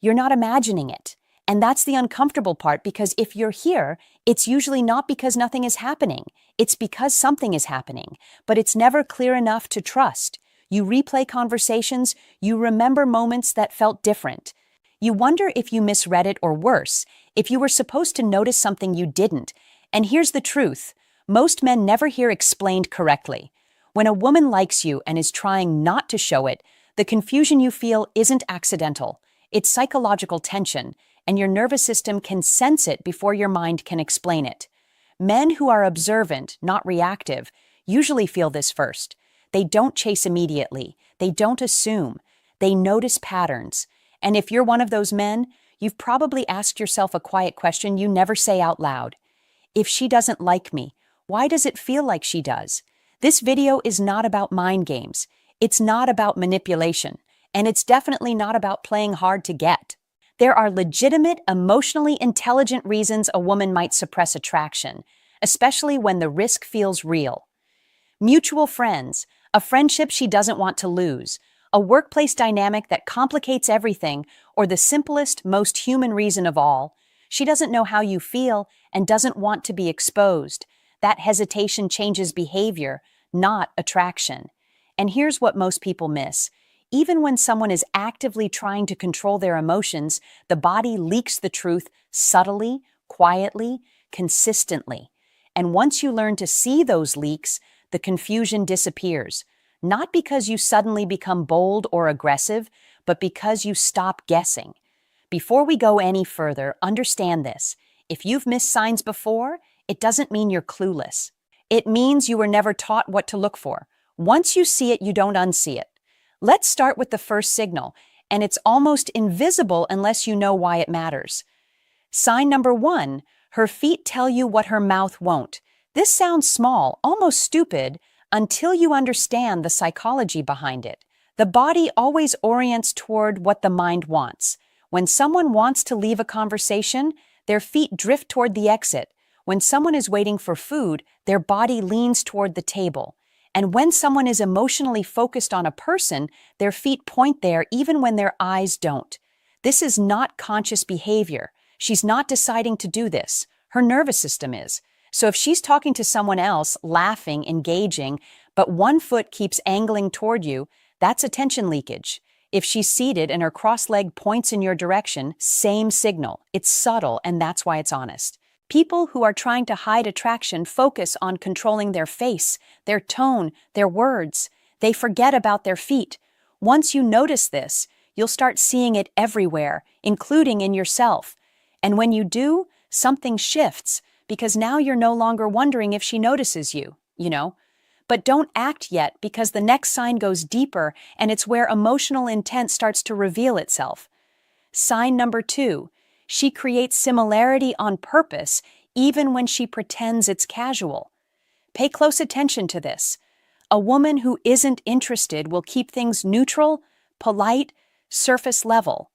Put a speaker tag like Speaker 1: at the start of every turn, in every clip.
Speaker 1: You're not imagining it. And that's the uncomfortable part, because if you're here, it's usually not because nothing is happening. It's because something is happening, but it's never clear enough to trust. You replay conversations, you remember moments that felt different. You wonder if you misread it, or worse, if you were supposed to notice something you didn't. And here's the truth. Most men never hear explained correctly. When a woman likes you and is trying not to show it, the confusion you feel isn't accidental. It's psychological tension, and your nervous system can sense it before your mind can explain it. Men who are observant, not reactive, usually feel this first. They don't chase immediately. They don't assume. They notice patterns. And if you're one of those men, you've probably asked yourself a quiet question you never say out loud. If she doesn't like me, why does it feel like she does? This video is not about mind games. It's not about manipulation. And it's definitely not about playing hard to get. There are legitimate, emotionally intelligent reasons a woman might suppress attraction, especially when the risk feels real. Mutual friends, a friendship she doesn't want to lose, a workplace dynamic that complicates everything, or the simplest, most human reason of all, she doesn't know how you feel and doesn't want to be exposed. That hesitation changes behavior, not attraction. And here's what most people miss. Even when someone is actively trying to control their emotions, the body leaks the truth subtly, quietly, consistently. And once you learn to see those leaks, the confusion disappears. Not because you suddenly become bold or aggressive, but because you stop guessing. Before we go any further, understand this. If you've missed signs before, it doesn't mean you're clueless. It means you were never taught what to look for. Once you see it, you don't unsee it. Let's start with the first signal, and it's almost invisible unless you know why it matters. Sign number 1, her feet tell you what her mouth won't. This sounds small, almost stupid, until you understand the psychology behind it. The body always orients toward what the mind wants. When someone wants to leave a conversation, their feet drift toward the exit. When someone is waiting for food, their body leans toward the table. And when someone is emotionally focused on a person, their feet point there even when their eyes don't. This is not conscious behavior. She's not deciding to do this. Her nervous system is. So if she's talking to someone else, laughing, engaging, but one foot keeps angling toward you, that's attention leakage. If she's seated and her crossed leg points in your direction, same signal. It's subtle, and that's why it's honest. People who are trying to hide attraction focus on controlling their face, their tone, their words. They forget about their feet. Once you notice this, you'll start seeing it everywhere, including in yourself. And when you do, something shifts, because now you're no longer wondering if she notices you, But don't act yet, because the next sign goes deeper, and it's where emotional intent starts to reveal itself. Sign number 2. She creates similarity on purpose, even when she pretends it's casual. Pay close attention to this. A woman who isn't interested will keep things neutral, polite, surface level.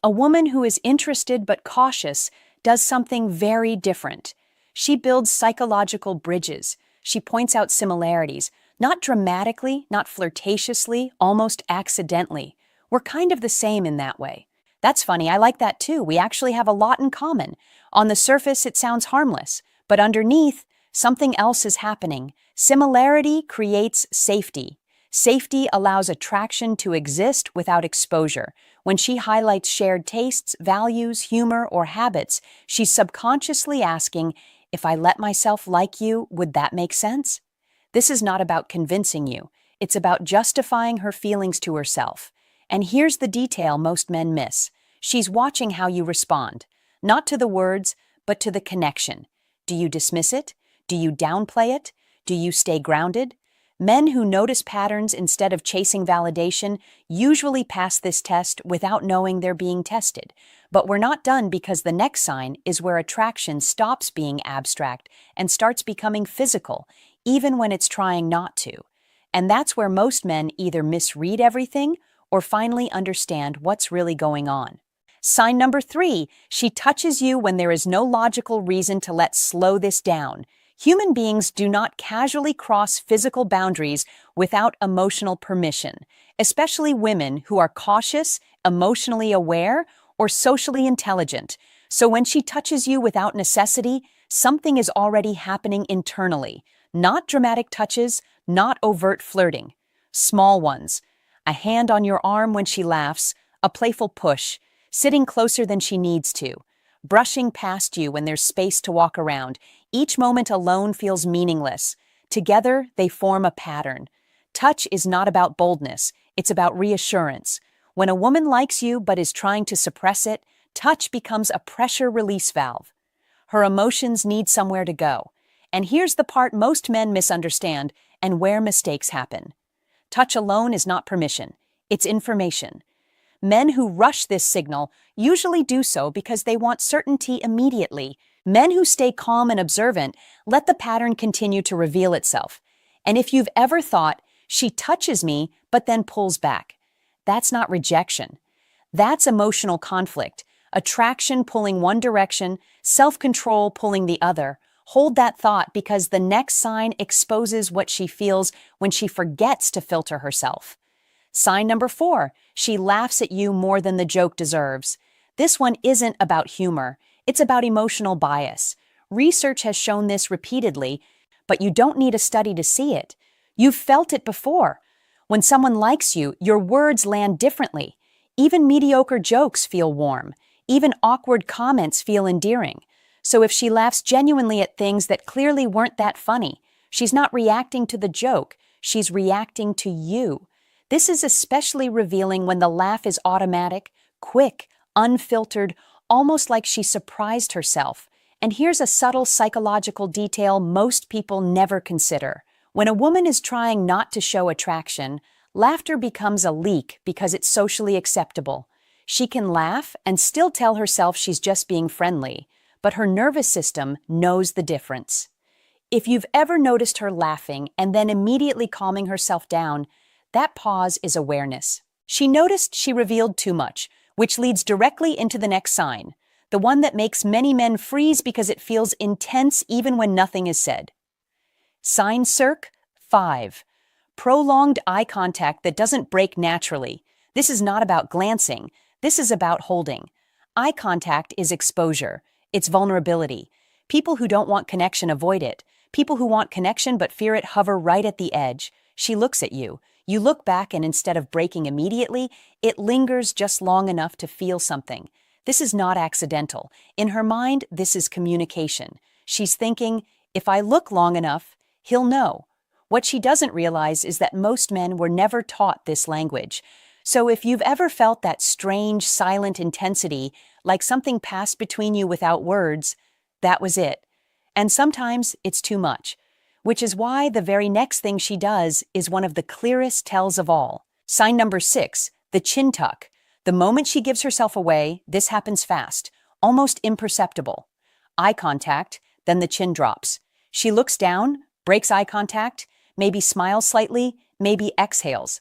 Speaker 1: A woman who is interested but cautious does something very different. She builds psychological bridges. She points out similarities, not dramatically, not flirtatiously, almost accidentally. We're kind of the same in that way. That's funny, I like that too. We actually have a lot in common. On the surface, it sounds harmless, but underneath, something else is happening. Similarity creates safety. Safety allows attraction to exist without exposure. When she highlights shared tastes, values, humor, or habits, she's subconsciously asking, if I let myself like you, would that make sense? This is not about convincing you. It's about justifying her feelings to herself. And here's the detail most men miss. She's watching how you respond, not to the words, but to the connection. Do you dismiss it? Do you downplay it? Do you stay grounded? Men who notice patterns instead of chasing validation usually pass this test without knowing they're being tested. But we're not done, because the next sign is where attraction stops being abstract and starts becoming physical, even when it's trying not to. And that's where most men either misread everything or finally understand what's really going on. Sign number 3, she touches you when there is no logical reason to slow this down. Human beings do not casually cross physical boundaries without emotional permission, especially women who are cautious, emotionally aware, or socially intelligent. So when she touches you without necessity, something is already happening internally. Not dramatic touches, not overt flirting. Small ones. A hand on your arm when she laughs, a playful push, sitting closer than she needs to, brushing past you when there's space to walk around. Each moment alone feels meaningless. Together, they form a pattern. Touch is not about boldness, it's about reassurance. When a woman likes you but is trying to suppress it, touch becomes a pressure release valve. Her emotions need somewhere to go. And here's the part most men misunderstand and where mistakes happen. Touch alone is not permission, it's information. Men who rush this signal usually do so because they want certainty immediately. Men who stay calm and observant let the pattern continue to reveal itself. And if you've ever thought, she touches me but then pulls back, that's not rejection. That's emotional conflict. Attraction pulling one direction, self-control pulling the other. Hold that thought because the next sign exposes what she feels when she forgets to filter herself. Sign number 4, she laughs at you more than the joke deserves. This one isn't about humor, it's about emotional bias. Research has shown this repeatedly, but you don't need a study to see it. You've felt it before. When someone likes you, your words land differently. Even mediocre jokes feel warm. Even awkward comments feel endearing. So if she laughs genuinely at things that clearly weren't that funny, she's not reacting to the joke, she's reacting to you. This is especially revealing when the laugh is automatic, quick, unfiltered, almost like she surprised herself. And here's a subtle psychological detail most people never consider. When a woman is trying not to show attraction, laughter becomes a leak because it's socially acceptable. She can laugh and still tell herself she's just being friendly, but her nervous system knows the difference. If you've ever noticed her laughing and then immediately calming herself down, that pause is awareness. She noticed she revealed too much, which leads directly into the next sign, the one that makes many men freeze because it feels intense even when nothing is said. Sign circ 5. Prolonged eye contact that doesn't break naturally. This is not about glancing, this is about holding. Eye contact is exposure, it's vulnerability. People who don't want connection avoid it. People who want connection but fear it hover right at the edge. She looks at you. You look back and instead of breaking immediately, it lingers just long enough to feel something. This is not accidental. In her mind, this is communication. She's thinking, if I look long enough, he'll know. What she doesn't realize is that most men were never taught this language. So if you've ever felt that strange, silent intensity, like something passed between you without words, that was it. And sometimes it's too much. Which is why the very next thing she does is one of the clearest tells of all. Sign number 6, the chin tuck. The moment she gives herself away, this happens fast, almost imperceptible. Eye contact, then the chin drops. She looks down, breaks eye contact, maybe smiles slightly, maybe exhales.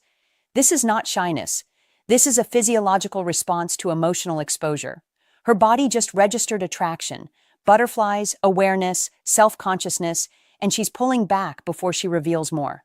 Speaker 1: This is not shyness. This is a physiological response to emotional exposure. Her body just registered attraction, butterflies, awareness, self-consciousness, and she's pulling back before she reveals more.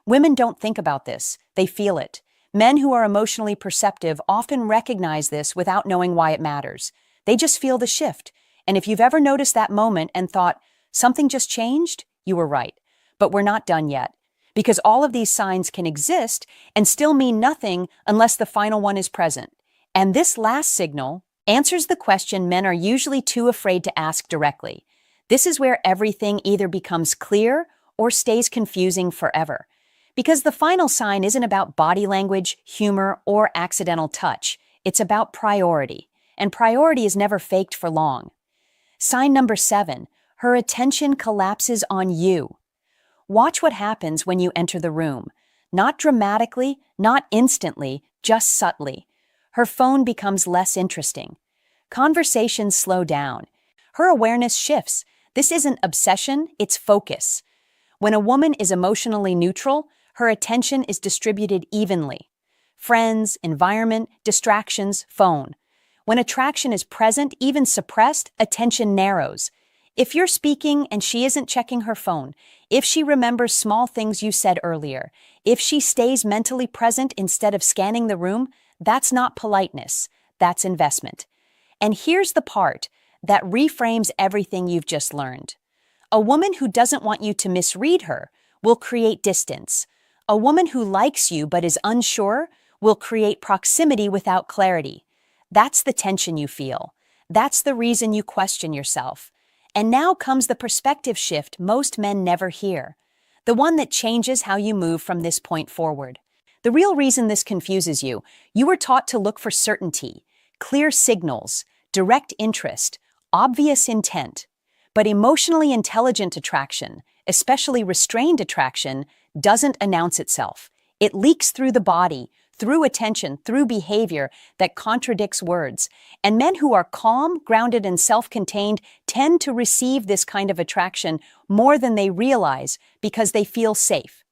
Speaker 1: Women don't think about this, they feel it. Men who are emotionally perceptive often recognize this without knowing why it matters. They just feel the shift. And if you've ever noticed that moment and thought, something just changed, you were right. But we're not done yet. Because all of these signs can exist and still mean nothing unless the final one is present. And this last signal answers the question men are usually too afraid to ask directly. This is where everything either becomes clear or stays confusing forever. Because the final sign isn't about body language, humor, or accidental touch. It's about priority. And priority is never faked for long. Sign number 7, her attention collapses on you. Watch what happens when you enter the room. Not dramatically, not instantly, just subtly. Her phone becomes less interesting. Conversations slow down. Her awareness shifts. This isn't obsession, it's focus. When a woman is emotionally neutral, her attention is distributed evenly. Friends, environment, distractions, phone. When attraction is present, even suppressed, attention narrows. If you're speaking and she isn't checking her phone, if she remembers small things you said earlier, if she stays mentally present instead of scanning the room, that's not politeness, that's investment. And here's the part that reframes everything you've just learned. A woman who doesn't want you to misread her will create distance. A woman who likes you but is unsure will create proximity without clarity. That's the tension you feel. That's the reason you question yourself. And now comes the perspective shift most men never hear, the one that changes how you move from this point forward. The real reason this confuses you, you were taught to look for certainty, clear signals, direct interest, obvious intent. But emotionally intelligent attraction, especially restrained attraction, doesn't announce itself. It leaks through the body, through attention, through behavior that contradicts words. And men who are calm, grounded, and self-contained tend to receive this kind of attraction more than they realize because they feel safe.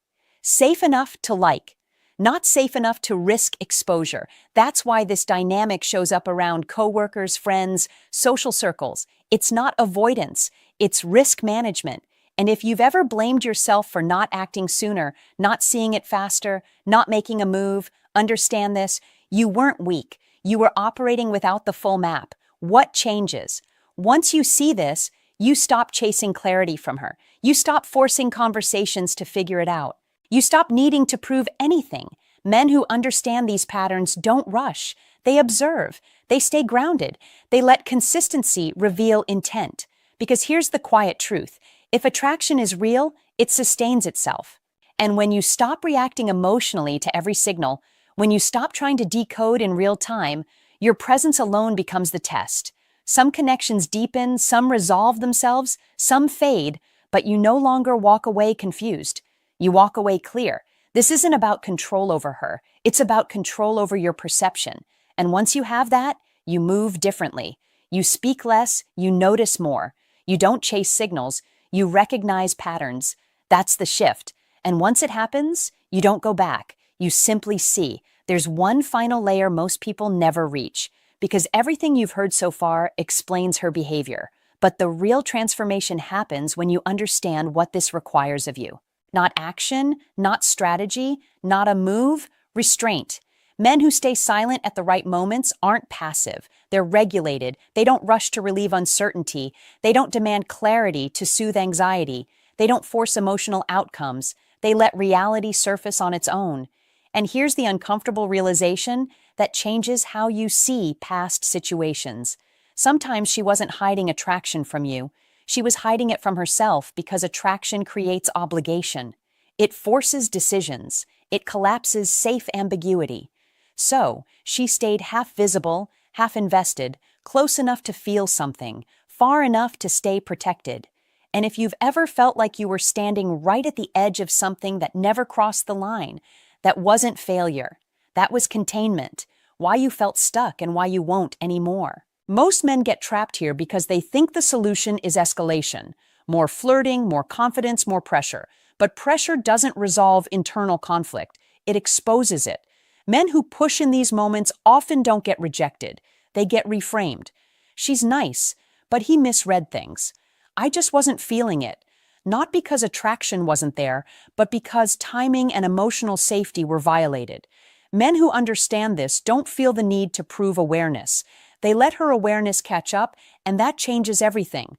Speaker 1: Safe enough to like, not safe enough to risk exposure. That's why this dynamic shows up around coworkers, friends, social circles. It's not avoidance, it's risk management. And if you've ever blamed yourself for not acting sooner, not seeing it faster, not making a move, understand this, you weren't weak. You were operating without the full map. What changes? Once you see this, you stop chasing clarity from her. You stop forcing conversations to figure it out. You stop needing to prove anything. Men who understand these patterns don't rush. They observe. They stay grounded. They let consistency reveal intent. Because here's the quiet truth. If attraction is real, it sustains itself. And when you stop reacting emotionally to every signal, when you stop trying to decode in real time, your presence alone becomes the test. Some connections deepen, some resolve themselves, some fade, but you no longer walk away confused. You walk away clear. This isn't about control over her. It's about control over your perception. And once you have that, you move differently. You speak less, you notice more. You don't chase signals, you recognize patterns. That's the shift. And once it happens, you don't go back. You simply see. There's one final layer most people never reach, because everything you've heard so far explains her behavior. But the real transformation happens when you understand what this requires of you. Not action, not strategy, not a move, restraint. Men who stay silent at the right moments aren't passive. They're regulated. They don't rush to relieve uncertainty. They don't demand clarity to soothe anxiety. They don't force emotional outcomes. They let reality surface on its own. And here's the uncomfortable realization that changes how you see past situations. Sometimes she wasn't hiding attraction from you. She was hiding it from herself because attraction creates obligation. It forces decisions. It collapses safe ambiguity. So, she stayed half visible, half invested, close enough to feel something, far enough to stay protected. And if you've ever felt like you were standing right at the edge of something that never crossed the line, that wasn't failure. That was containment. Why you felt stuck and why you won't anymore. Most men get trapped here because they think the solution is escalation. More flirting, more confidence, more pressure. But pressure doesn't resolve internal conflict. It exposes it. Men who push in these moments often don't get rejected. They get reframed. She's nice, but he misread things. I just wasn't feeling it. Not because attraction wasn't there, but because timing and emotional safety were violated. Men who understand this don't feel the need to prove awareness. They let her awareness catch up, and that changes everything.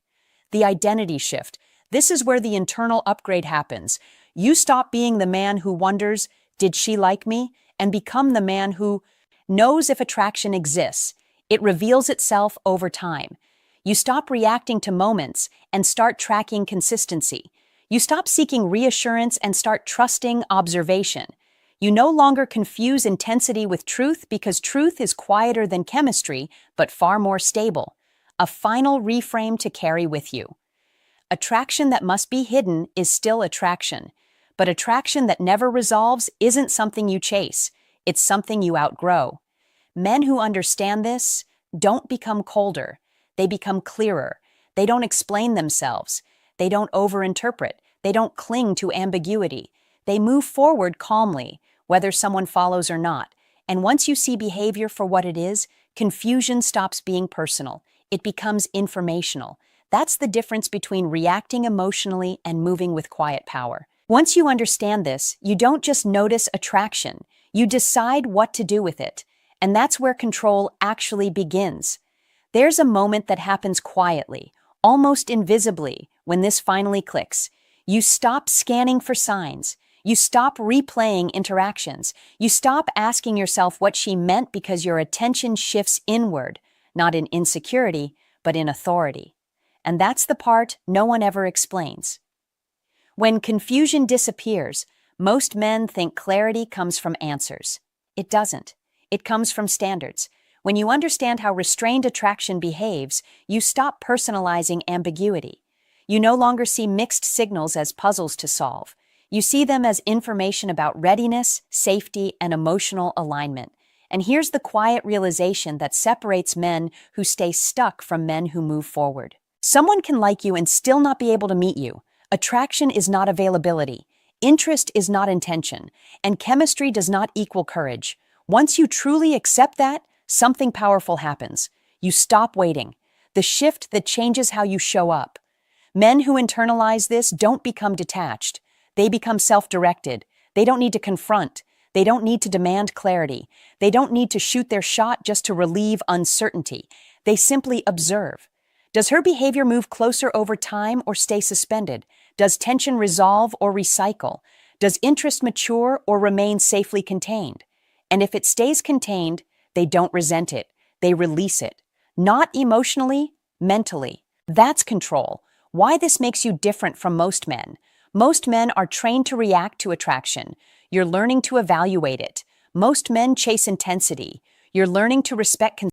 Speaker 1: The identity shift. This is where the internal upgrade happens. You stop being the man who wonders, did she like me? And become the man who knows if attraction exists. It reveals itself over time. You stop reacting to moments and start tracking consistency. You stop seeking reassurance and start trusting observation. You no longer confuse intensity with truth because truth is quieter than chemistry, but far more stable. A final reframe to carry with you. Attraction that must be hidden is still attraction, but attraction that never resolves isn't something you chase. It's something you outgrow. Men who understand this don't become colder. They become clearer. They don't explain themselves. They don't overinterpret. They don't cling to ambiguity. They move forward calmly, whether someone follows or not. And once you see behavior for what it is, confusion stops being personal. It becomes informational. That's the difference between reacting emotionally and moving with quiet power. Once you understand this, you don't just notice attraction. You decide what to do with it. And that's where control actually begins. There's a moment that happens quietly, almost invisibly, when this finally clicks. You stop scanning for signs. You stop replaying interactions. You stop asking yourself what she meant because your attention shifts inward, not in insecurity, but in authority. And that's the part no one ever explains. When confusion disappears, most men think clarity comes from answers. It doesn't. It comes from standards. When you understand how restrained attraction behaves, you stop personalizing ambiguity. You no longer see mixed signals as puzzles to solve. You see them as information about readiness, safety, and emotional alignment. And here's the quiet realization that separates men who stay stuck from men who move forward. Someone can like you and still not be able to meet you. Attraction is not availability. Interest is not intention. And chemistry does not equal courage. Once you truly accept that, something powerful happens. You stop waiting. The shift that changes how you show up. Men who internalize this don't become detached. They become self-directed. They don't need to confront. They don't need to demand clarity. They don't need to shoot their shot just to relieve uncertainty. They simply observe. Does her behavior move closer over time or stay suspended? Does tension resolve or recycle? Does interest mature or remain safely contained? And if it stays contained, they don't resent it. They release it. Not emotionally, mentally. That's control. Why this makes you different from most men. Most men are trained to react to attraction. You're learning to evaluate it. Most men chase intensity. You're learning to respect